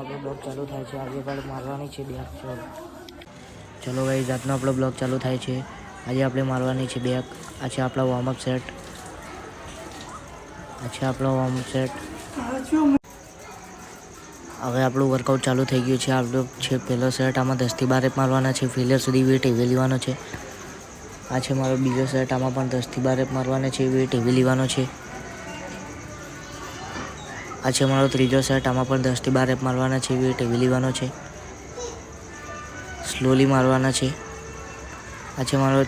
આપણો બ્લોગ ચાલુ થાય છે. આજે આપણે મારવાની છે બેક. ચલો ગાઈસ, આજનો આપણો બ્લોગ ચાલુ થાય છે. આજે આપણે મારવાની છે બેક. આ છે આપણો વોર્મઅપ સેટ. હવે આપણું વર્કઆઉટ ચાલુ થઈ ગયું છે. આપણો છે પહેલો સેટ. આમાં 10 થી 12 રેપ મારવાના છે. ફેલિયર સુધી વેટ હેવી લેવાનો છે. આ છે મારો બીજો સેટ. આમાં પણ 10 થી 12 રેપ મારવાના છે. વેટ હેવી લેવાનો છે. આ છે મારો ત્રીજો સેટ. આમાં પણ 10 થી 12 રેપ મારવાના છે. વેટ હેવી લેવાનો છે. સ્લોલી મારવાના છે. આ છે મારો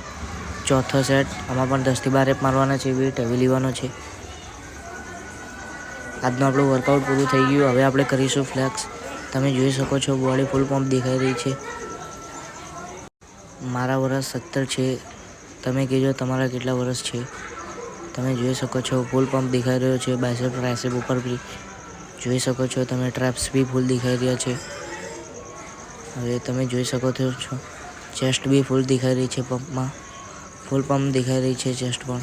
ચોથો સેટ. આમાં પણ 10 થી 12 રેપ મારવાના છે. વેટ હેવી લેવાનો છે. આજનું આપણું વર્કઆઉટ પૂરું થઈ ગયું. હવે આપણે કરીશું ફ્લેક્સ. તમે જોઈ શકો છો બોડી ફૂલ પમ્પ દેખાઈ રહી છે. મારા વર્ષ 17 છે. તમે કહેજો તમારા કેટલા વર્ષ છે. તમે જોઈ શકો છો ફૂલ પમ્પ દેખાઈ રહ્યો છે. બાયસેપ ટ્રાયસેપ ઉપર બી જોઈ શકો છો તમે. ટ્રેપ્સ બી ફૂલ દેખાઈ રહ્યા છે. હવે તમે જોઈ શકો છો ચેસ્ટ બી ફૂલ દેખાઈ રહી છે. પંપમાં ફૂલ પમ્પ દેખાઈ રહી છે. ચેસ્ટ પણ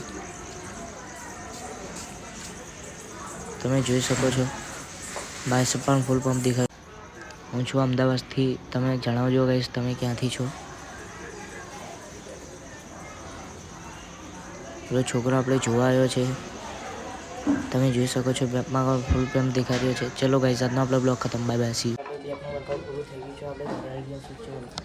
તમે જોઈ શકો છો. બાયસેપ પણ ફૂલ પમ્પ દેખાય. હું છું અમદાવાદથી. તમે જણાવજો ગાઈસ તમે ક્યાંથી છો. પેલો છોકરો આપણે જોવા આવ્યો છે. તમે જોઈ શકો છો બેકમાં ફૂલ પમ્પ દેખાઈ રહ્યો છે. ચલો ગાઈસ, આજનો આપણો બ્લોગ ખતમ. Bye bye. C you.